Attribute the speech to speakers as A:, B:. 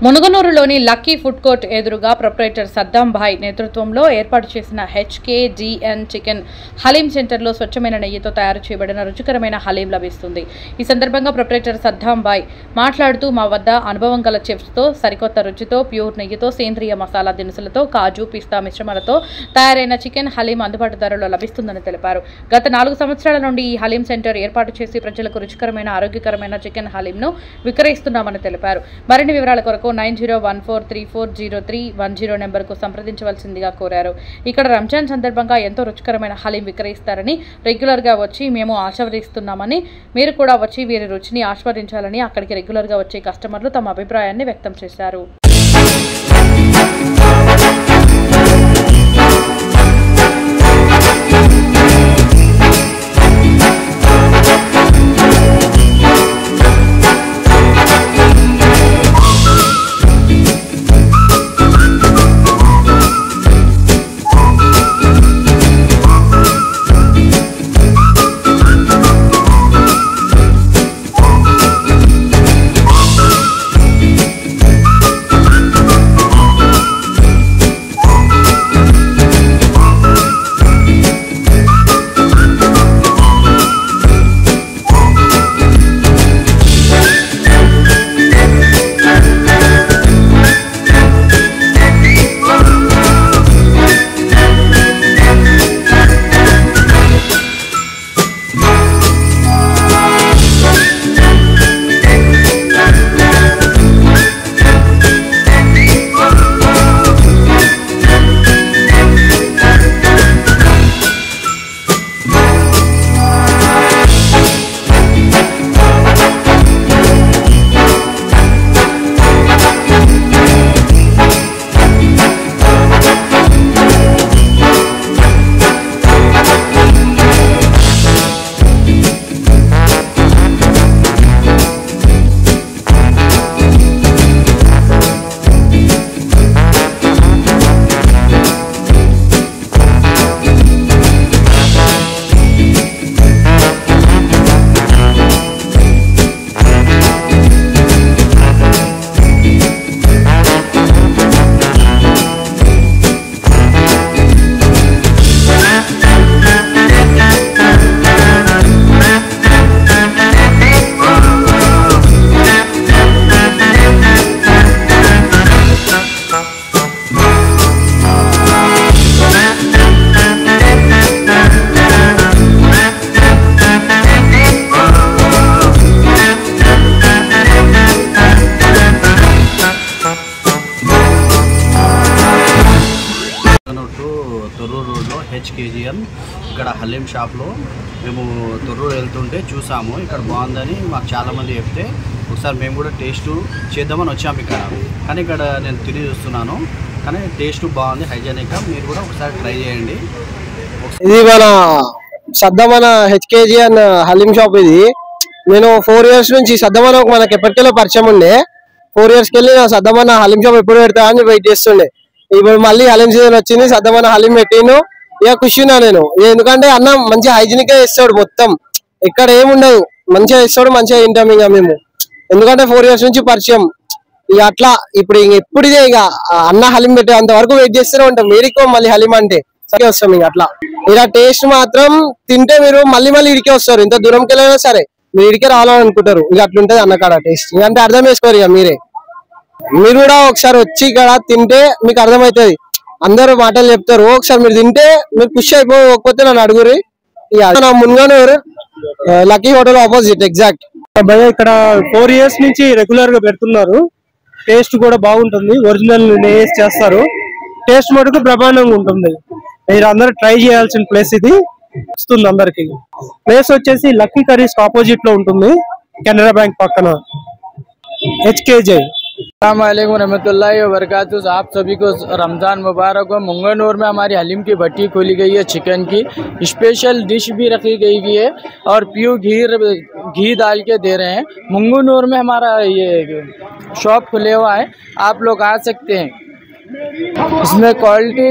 A: మునుగనూరులోని lucky food court ఎదురుగా proprietor Saddam భాయ్ నేతృత్వంలో ఏర్పాటు చేసిన హెచ్కేజీఎన్ చికెన్ హలీం సెంటర్లో స్వచ్ఛమైన నెయ్యితో తయారు చేయబడిన రుచికరమైన హలీం లభిస్తుంది. ఈ సందర్భంగా ప్రొప్రైటర్ సద్దాం భాయ్ మాట్లాడుతూ, మా వద్ద అనుభవం గల చెఫ్స్తో సరికొత్త రుచితో ప్యూర్ నెయ్యితో సేంద్రియ మసాలా దినుసులతో కాజు పిస్తా మిశ్రమాలతో తయారైన చికెన్ హలీం అందుబాటు ధరలో లభిస్తుందని తెలిపారు. గత 4 సంవత్సరాల నుండి ఈ హలీం సెంటర్ ఏర్పాటు చేసి ప్రజలకు రుచికరమైన ఆరోగ్యకరమైన చికెన్ హలీంను విక్రయిస్తున్నామని తెలిపారు. మరిన్ని వివరాల కొరకు 9014340310 నెంబర్కు సంప్రదించవలసిందిగా కోరారు. ఇక్కడ రంజాన్ సందర్భంగా ఎంతో రుచికరమైన హలీం విక్రయిస్తారని, రెగ్యులర్గా వచ్చి మేము ఆశీర్వదిస్తున్నామని, మీరు కూడా వచ్చి వీరి రుచిని ఆస్వాదించాలని అక్కడికి రెగ్యులర్గా వచ్చే కస్టమర్లు తమ అభిప్రాయాన్ని వ్యక్తం చేశారు.
B: తొర్రూరు రోడ్లో హెచ్కేజీఎన్ ఇక్కడ హలీం షాప్లో మేము తొర్రూరు వెళ్తుంటే చూసాము. ఇక్కడ బాగుందని మాకు చాలామంది చెప్తే ఒకసారి మేము కూడా టేస్ట్ చేద్దామని వచ్చాము ఇక్కడ. కానీ ఇక్కడ నేను తిరిగి చూస్తున్నాను, కానీ టేస్ట్ బాగుంది, హైజీనిక్గా. మీరు కూడా ఒకసారి ట్రై చేయండి.
C: ఇది మన సద్దమన హెచ్కేజీఎన్ హలీం షాప్. ఇది నేను 4 years నుంచి సద్దమన మనకి ఎప్పటికెళ్ళో పరిచయం ఉండే. 4 yearsకి వెళ్ళి నా సద్దమన హలీం షాప్ ఎప్పుడు పెడతా అని వెయిట్ చేస్తుండే. ఇప్పుడు మళ్ళీ హలీం సీజన్ వచ్చింది, సద్దమన హలీం పెట్టిను. ఇక ఖుషినా నేను, ఎందుకంటే అన్న మంచిగా హైజీనిక్ గా ఇస్తాడు, మొత్తం ఎక్కడ ఏముండదు, మంచిగా ఇస్తాడు, మంచిగా తింటాం ఇక మేము. ఎందుకంటే 4 years నుంచి పరిచయం. ఇక అట్లా ఇప్పుడు ఎప్పుడు ఇదే ఇక అన్న హలీం పెట్టే అంత వరకు వెయిట్ చేస్తూనే ఉంటాం. మీరికో మళ్ళీ హలీం అంటే సరే వస్తాం. ఇక అట్లా ఇలా టేస్ట్ మాత్రం తింటే మీరు మళ్ళీ ఇడికే వస్తారు. ఇంత దూరంకి వెళ్ళినా సరే మీరు ఇడికే రావాలనుకుంటారు. ఇక అట్లుంటది అన్నకాడ టేస్ట్. ఇంకంటే అర్థం చేసుకోరు ఇక మీరే. మీరు కూడా ఒకసారి వచ్చి ఇక్కడ తింటే మీకు అర్థమవుతుంది. అందరూ మాటలు చెప్తారు, ఒకసారి మీరు తింటే మీరు ఖుషి అయిపోకపోతే నన్ను అడుగురి. నా Munganur lucky hotel opposite exact.
D: భయ ఇక్కడ 4 years నుంచి రెగ్యులర్ గా పెడుతున్నారు. టేస్ట్ కూడా బాగుంటుంది, ఒరిజినల్ నెయ్యి చేస్తారు. టేస్ట్ మటుకు బ్రహ్మాండంగా ఉంటుంది. మీరు అందరూ ట్రై చేయాల్సిన ప్లేస్ ఇది. వస్తుంది అందరికి. ప్లేస్ వచ్చేసి లక్కీ కర్రీస్ ఆపోజిట్ లో ఉంటుంది, కెనరా బ్యాంక్ పక్కన. హెచ్కేజీ.
E: अस्सलामुअलैकुम रहमतुल्लाहि व बरकातुहू। आप सभी को रमज़ान मुबारक हो। मुंगनूर में हमारी हलीम की भट्टी खोली गई है, चिकन की स्पेशल डिश भी रखी गई है और प्योर घी डाल के दे रहे हैं। मुंगनूर में हमारा ये शॉप खुले हुआ है, आप लोग आ सकते हैं। इसमें क्वालिटी